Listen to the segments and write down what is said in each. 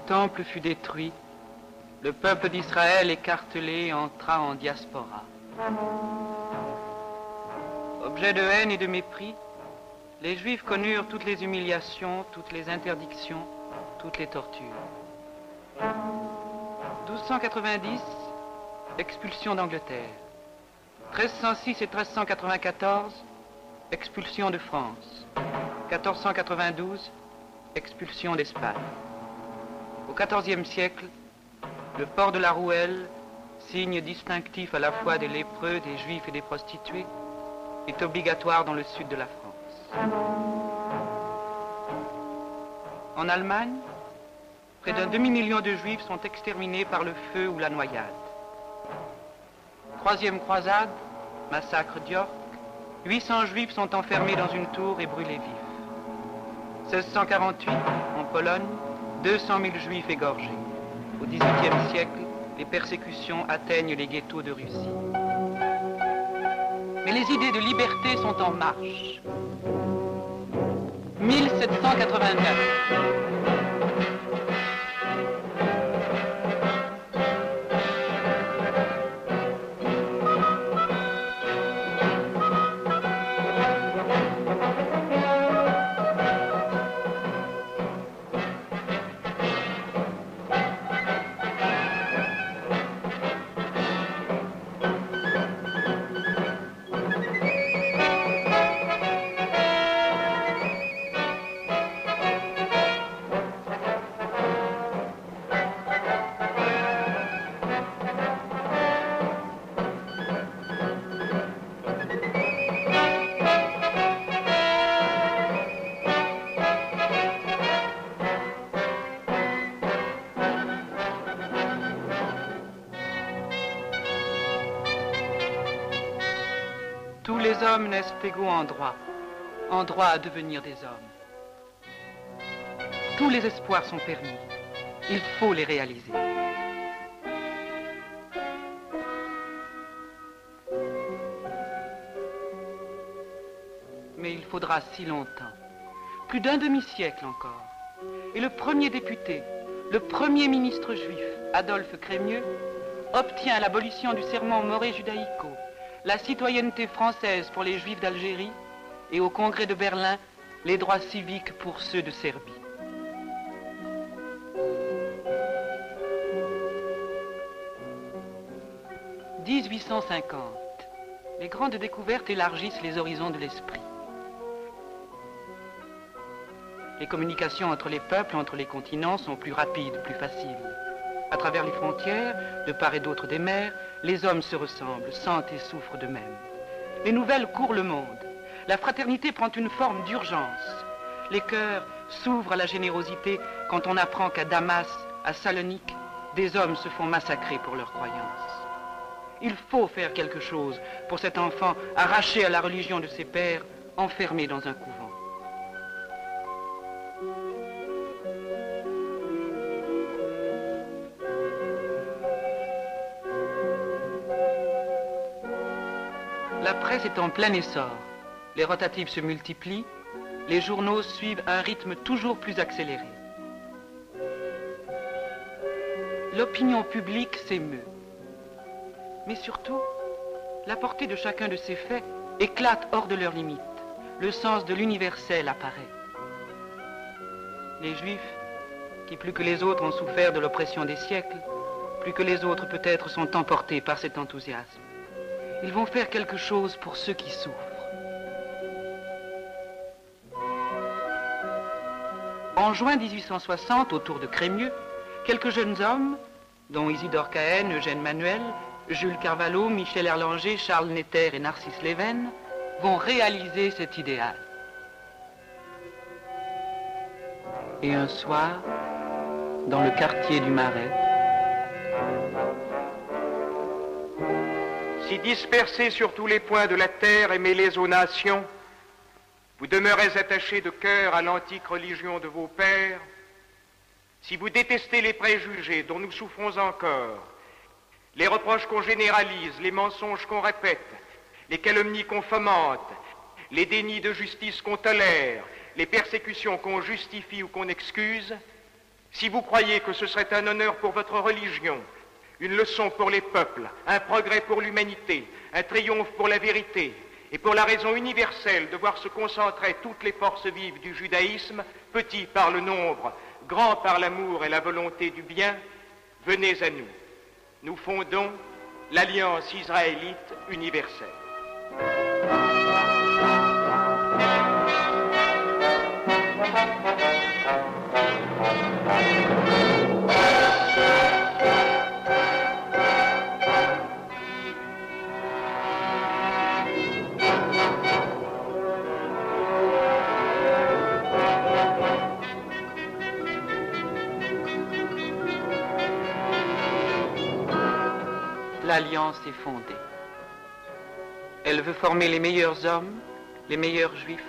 temple fut détruit, le peuple d'Israël écartelé entra en diaspora. Objet de haine et de mépris, les Juifs connurent toutes les humiliations, toutes les interdictions, toutes les tortures. 1290, expulsion d'Angleterre. 1306 et 1394, expulsion de France. 1492, expulsion d'Espagne. Au XIVe siècle, le port de la Rouelle, signe distinctif à la fois des lépreux, des juifs et des prostituées, est obligatoire dans le sud de la France. En Allemagne, près d'un demi-million de juifs sont exterminés par le feu ou la noyade. Troisième croisade, massacre d'York, 800 juifs sont enfermés dans une tour et brûlés vifs. 1648, en Pologne, 200 000 juifs égorgés. Au XVIIIe siècle, les persécutions atteignent les ghettos de Russie. Mais les idées de liberté sont en marche. 1789. Tous les hommes naissent égaux en droit à devenir des hommes. Tous les espoirs sont permis, il faut les réaliser. Mais il faudra si longtemps, plus d'un demi-siècle encore. Et le premier député, le premier ministre juif, Adolphe Crémieux, obtient l'abolition du serment moré-judaïco, la citoyenneté française pour les Juifs d'Algérie et au Congrès de Berlin, les droits civiques pour ceux de Serbie. « 1850. Les grandes découvertes élargissent les horizons de l'esprit. Les communications entre les peuples, entre les continents sont plus rapides, plus faciles. À travers les frontières, de part et d'autre des mers, les hommes se ressemblent, sentent et souffrent d'eux-mêmes. Les nouvelles courent le monde. La fraternité prend une forme d'urgence. Les cœurs s'ouvrent à la générosité quand on apprend qu'à Damas, à Salonique, des hommes se font massacrer pour leurs croyances. Il faut faire quelque chose pour cet enfant arraché à la religion de ses pères, enfermé dans un couvent. La presse est en plein essor. Les rotatives se multiplient. Les journaux suivent un rythme toujours plus accéléré. L'opinion publique s'émeut. Mais surtout, la portée de chacun de ces faits éclate hors de leurs limites. Le sens de l'universel apparaît. Les Juifs, qui plus que les autres ont souffert de l'oppression des siècles, plus que les autres peut-être sont emportés par cet enthousiasme. Ils vont faire quelque chose pour ceux qui souffrent. En juin 1860, autour de Crémieux, quelques jeunes hommes, dont Isidore Cahen, Eugène Manuel, Jules Carvalho, Michel Erlanger, Charles Netter et Narcisse Leven, vont réaliser cet idéal. Et un soir, dans le quartier du Marais, si dispersés sur tous les points de la terre et mêlés aux nations, vous demeurez attachés de cœur à l'antique religion de vos pères, si vous détestez les préjugés dont nous souffrons encore, les reproches qu'on généralise, les mensonges qu'on répète, les calomnies qu'on fomente, les dénis de justice qu'on tolère, les persécutions qu'on justifie ou qu'on excuse, Si vous croyez que ce serait un honneur pour votre religion, une leçon pour les peuples, un progrès pour l'humanité, un triomphe pour la vérité, et pour la raison universelle de voir se concentrer toutes les forces vives du judaïsme, petit par le nombre, grand par l'amour et la volonté du bien, venez à nous. Nous fondons l'Alliance israélite universelle. L'Alliance est fondée. Elle veut former les meilleurs hommes, les meilleurs juifs,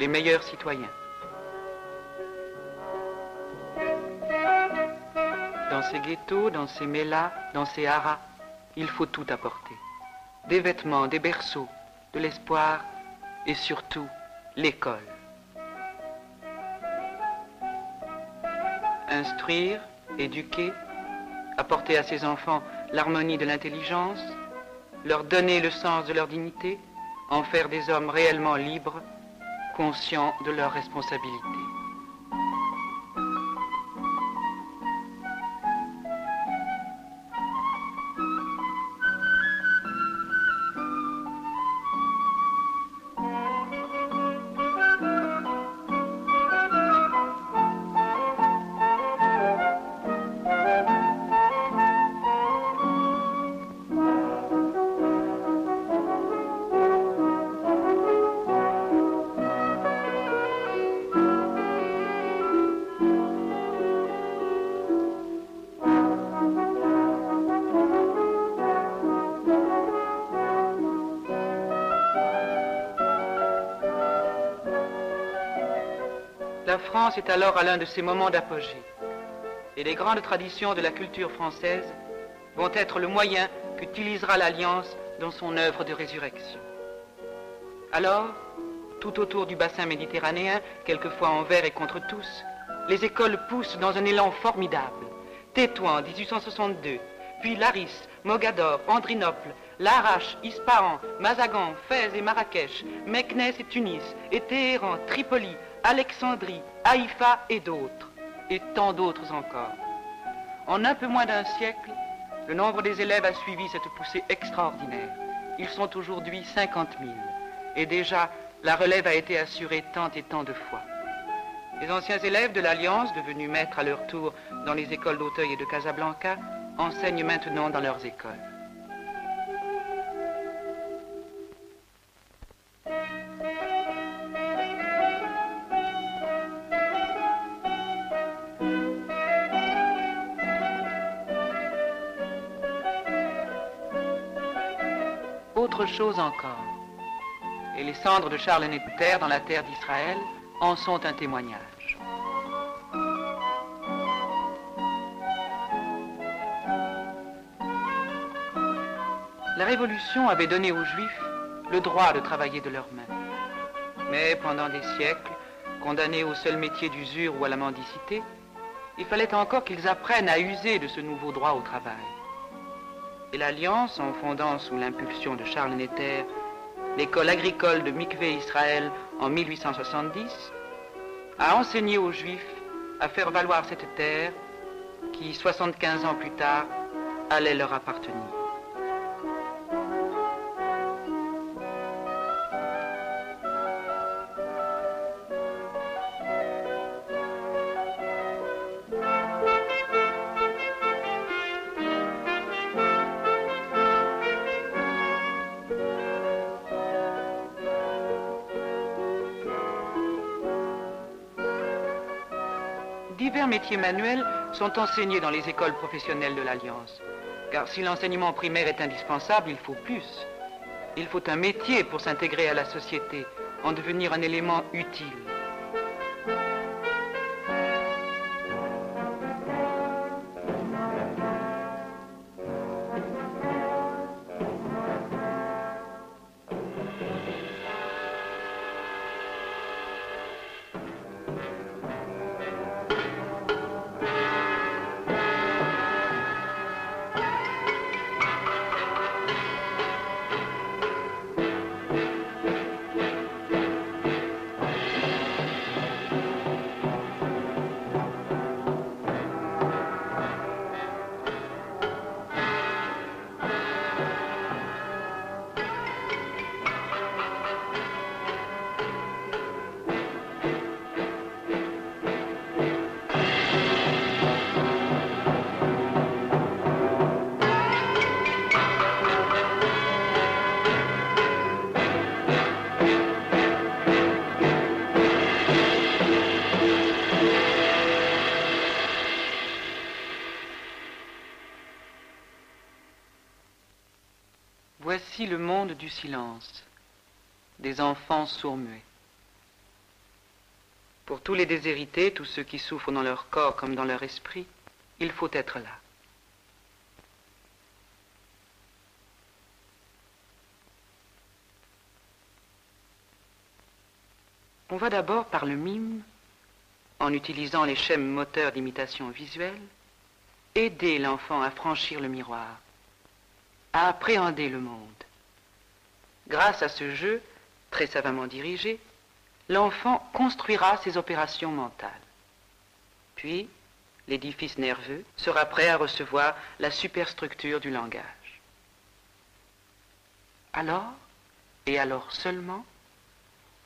les meilleurs citoyens. Dans ces ghettos, dans ces mélas, dans ces haras, il faut tout apporter. Des vêtements, des berceaux, de l'espoir et surtout l'école. Instruire, éduquer, apporter à ces enfants l'harmonie de l'intelligence, leur donner le sens de leur dignité, en faire des hommes réellement libres, conscients de leurs responsabilités. La France est alors à l'un de ses moments d'apogée. Et les grandes traditions de la culture française vont être le moyen qu'utilisera l'Alliance dans son œuvre de résurrection. Alors, tout autour du bassin méditerranéen, quelquefois envers et contre tous, les écoles poussent dans un élan formidable. Tétouan, 1862, puis Laris, Mogador, Andrinople, Larache, Ispahan, Mazagan, Fès et Marrakech, Meknès et Tunis, et Téhéran, Tripoli, Alexandrie, Haïfa et d'autres, et tant d'autres encore. En un peu moins d'un siècle, le nombre des élèves a suivi cette poussée extraordinaire. Ils sont aujourd'hui 50 000, et déjà la relève a été assurée tant et tant de fois. Les anciens élèves de l'Alliance, devenus maîtres à leur tour dans les écoles d'Auteuil et de Casablanca, enseignent maintenant dans leurs écoles. Autre chose encore, et les cendres de Charles Netter dans la terre d'Israël en sont un témoignage. La Révolution avait donné aux Juifs le droit de travailler de leurs mains. Mais pendant des siècles, condamnés au seul métier d'usure ou à la mendicité, il fallait encore qu'ils apprennent à user de ce nouveau droit au travail. Et l'Alliance, en fondant sous l'impulsion de Charles Netter l'école agricole de Mikvé Israël en 1870, a enseigné aux Juifs à faire valoir cette terre qui, 75 ans plus tard, allait leur appartenir. Divers métiers manuels sont enseignés dans les écoles professionnelles de l'Alliance. Car si l'enseignement primaire est indispensable, il faut plus. Il faut un métier pour s'intégrer à la société, en devenir un élément utile. ici le monde du silence, des enfants sourds-muets. Pour tous les déshérités, tous ceux qui souffrent dans leur corps comme dans leur esprit, il faut être là. On va d'abord par le mime, en utilisant les schèmes moteurs d'imitation visuelle, aider l'enfant à franchir le miroir, à appréhender le monde. Grâce à ce jeu, très savamment dirigé, l'enfant construira ses opérations mentales. Puis, l'édifice nerveux sera prêt à recevoir la superstructure du langage. Alors, et alors seulement,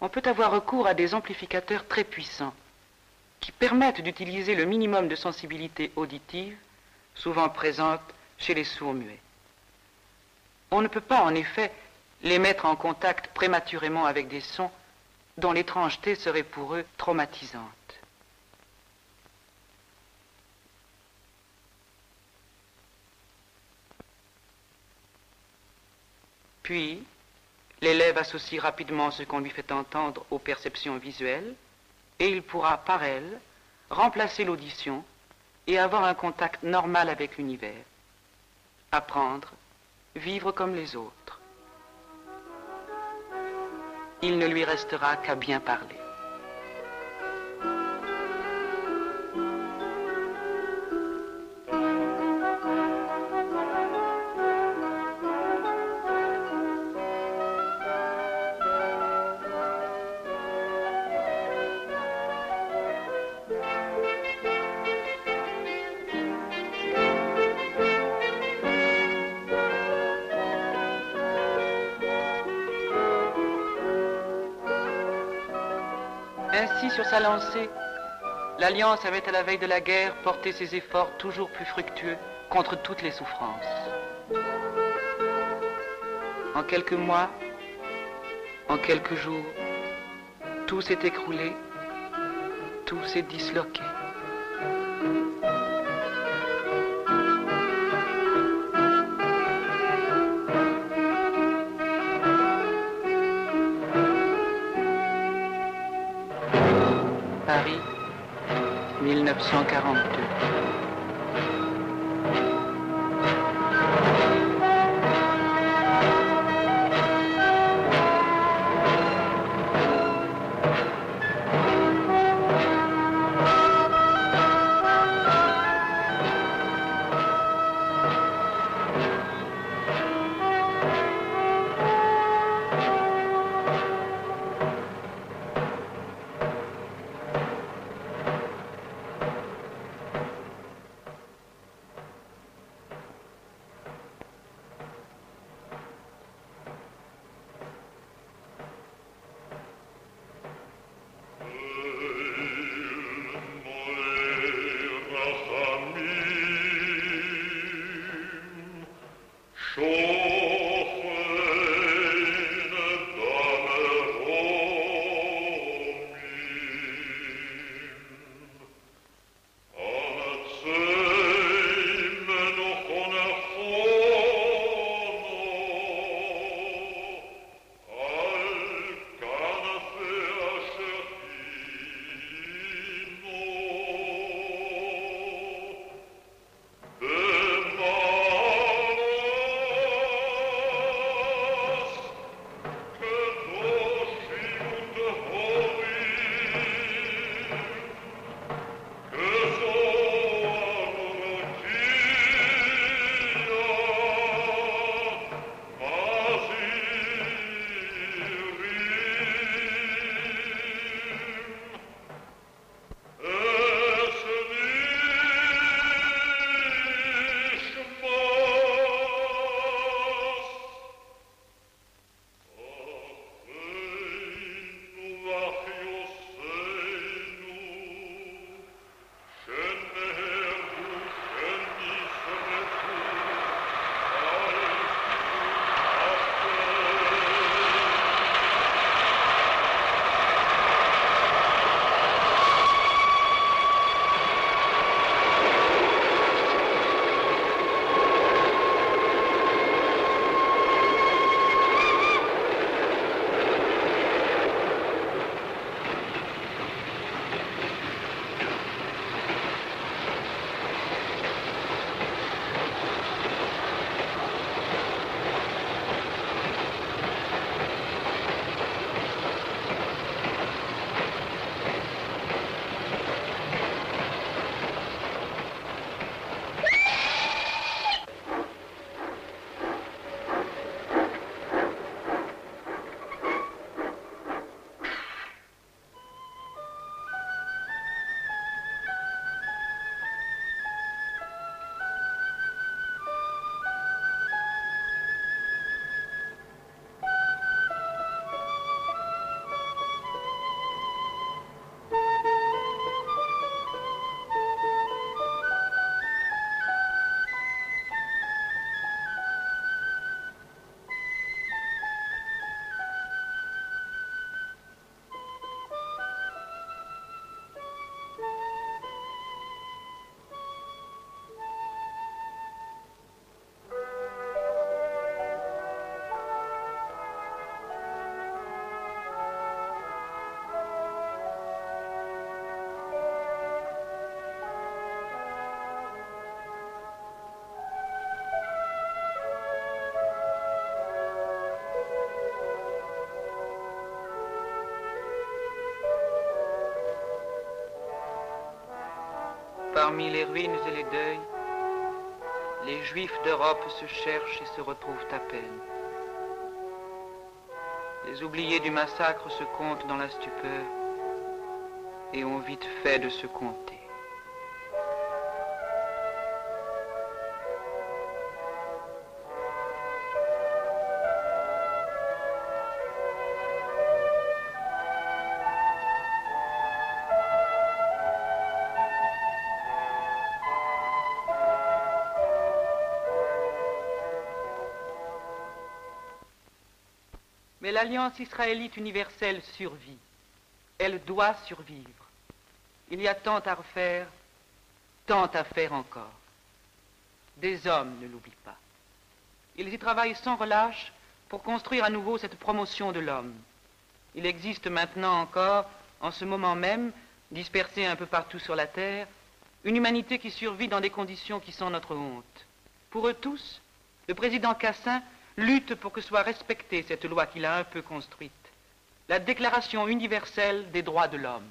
on peut avoir recours à des amplificateurs très puissants qui permettent d'utiliser le minimum de sensibilité auditive souvent présente chez les sourds-muets. On ne peut pas, en effet, les mettre en contact prématurément avec des sons dont l'étrangeté serait pour eux traumatisante. Puis, l'élève associe rapidement ce qu'on lui fait entendre aux perceptions visuelles et il pourra, par elles, remplacer l'audition et avoir un contact normal avec l'univers. Apprendre, vivre comme les autres. Il ne lui restera qu'à bien parler. Ainsi, sur sa lancée, l'Alliance avait à la veille de la guerre porté ses efforts toujours plus fructueux contre toutes les souffrances. En quelques mois, en quelques jours, tout s'est écroulé, tout s'est disloqué. Paris, 1942. Parmi les ruines et les deuils, les Juifs d'Europe se cherchent et se retrouvent à peine. Les oubliés du massacre se comptent dans la stupeur et ont vite fait de se compter. Mais l'Alliance israélite universelle survit. Elle doit survivre. Il y a tant à refaire, tant à faire encore. Des hommes ne l'oublient pas. Ils y travaillent sans relâche pour construire à nouveau cette promotion de l'homme. Il existe maintenant encore, en ce moment même, dispersée un peu partout sur la terre, une humanité qui survit dans des conditions qui sont notre honte. Pour eux tous, le président Cassin lutte pour que soit respectée cette loi qu'il a un peu construite, la Déclaration universelle des droits de l'homme.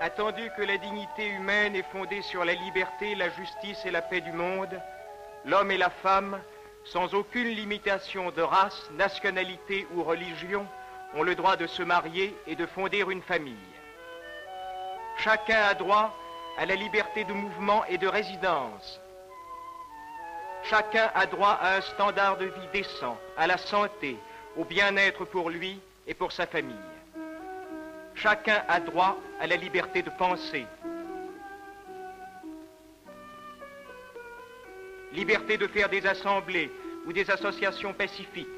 Attendu que la dignité humaine est fondée sur la liberté, la justice et la paix du monde, l'homme et la femme, sans aucune limitation de race, nationalité ou religion, ont le droit de se marier et de fonder une famille. Chacun a droit à la liberté de mouvement et de résidence. Chacun a droit à un standard de vie décent, à la santé, au bien-être pour lui et pour sa famille. Chacun a droit à la liberté de penser. Liberté de faire des assemblées ou des associations pacifiques.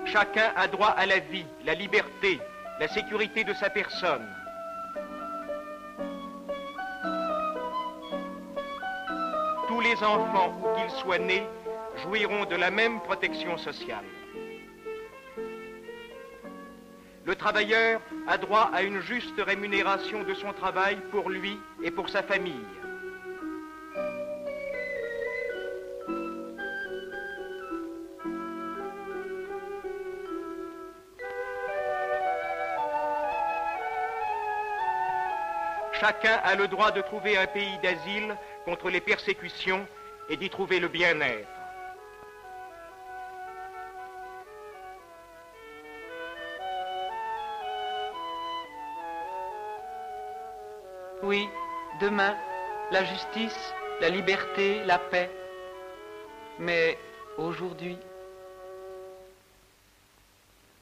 Chacun a droit à la vie, la liberté, la sécurité de sa personne. Tous les enfants, où qu'ils soient nés, jouiront de la même protection sociale. Le travailleur a droit à une juste rémunération de son travail pour lui et pour sa famille. Chacun a le droit de trouver un pays d'asile contre les persécutions et d'y trouver le bien-être. Oui, demain, la justice, la liberté, la paix. Mais aujourd'hui,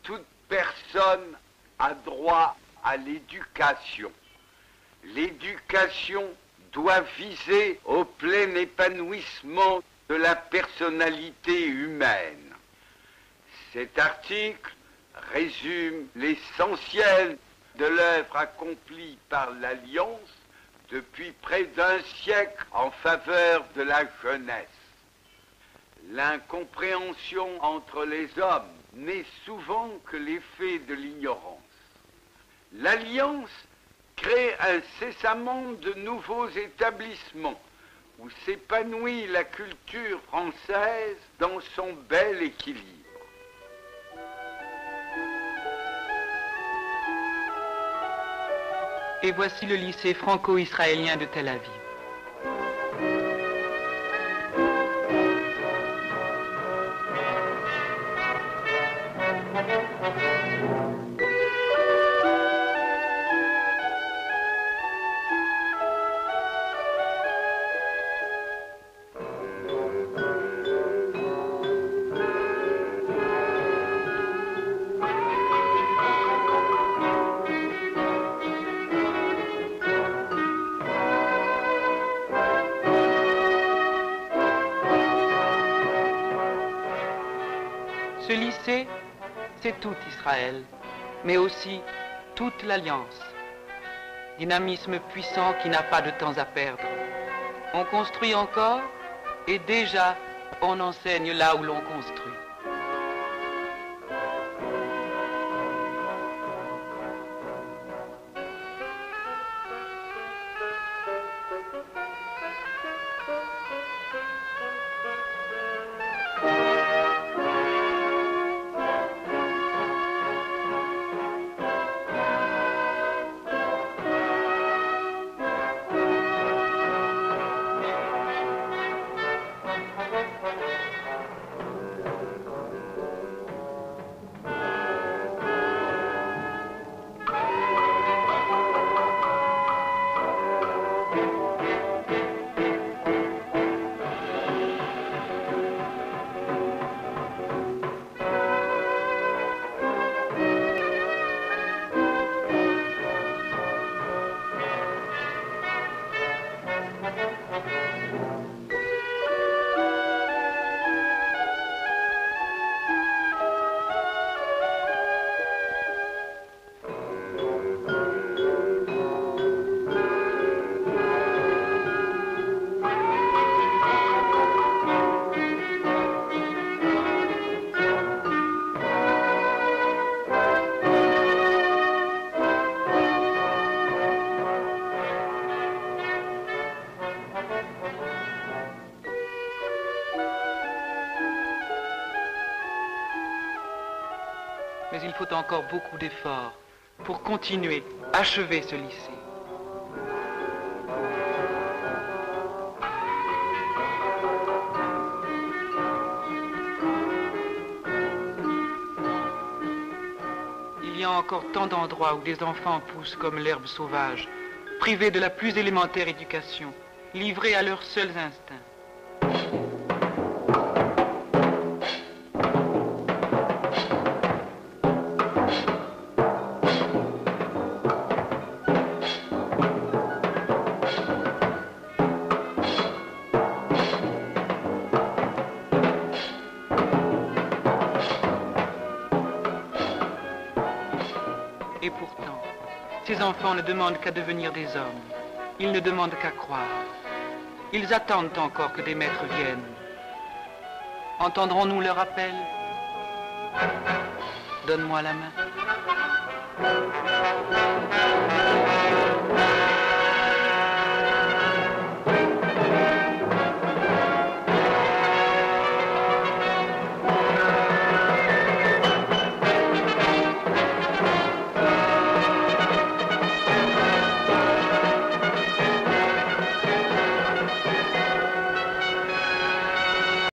toute personne a droit à l'éducation. L'éducation doit viser au plein épanouissement de la personnalité humaine. Cet article résume l'essentiel de l'œuvre accomplie par l'Alliance depuis près d'un siècle en faveur de la jeunesse. L'incompréhension entre les hommes n'est souvent que l'effet de l'ignorance. L'Alliance crée incessamment de nouveaux établissements où s'épanouit la culture française dans son bel équilibre. et voici le lycée franco-israélien de Tel Aviv. Ce lycée, c'est tout Israël, mais aussi toute l'Alliance. Dynamisme puissant qui n'a pas de temps à perdre. On construit encore et déjà on enseigne là où l'on construit. Mais il faut encore beaucoup d'efforts pour continuer, achever ce lycée. Il y a encore tant d'endroits où des enfants poussent comme l'herbe sauvage, privés de la plus élémentaire éducation, livrés à leurs seuls instincts. Et pourtant, ces enfants ne demandent qu'à devenir des hommes. Ils ne demandent qu'à croire. Ils attendent encore que des maîtres viennent. Entendrons-nous leur appel? Donne-moi la main.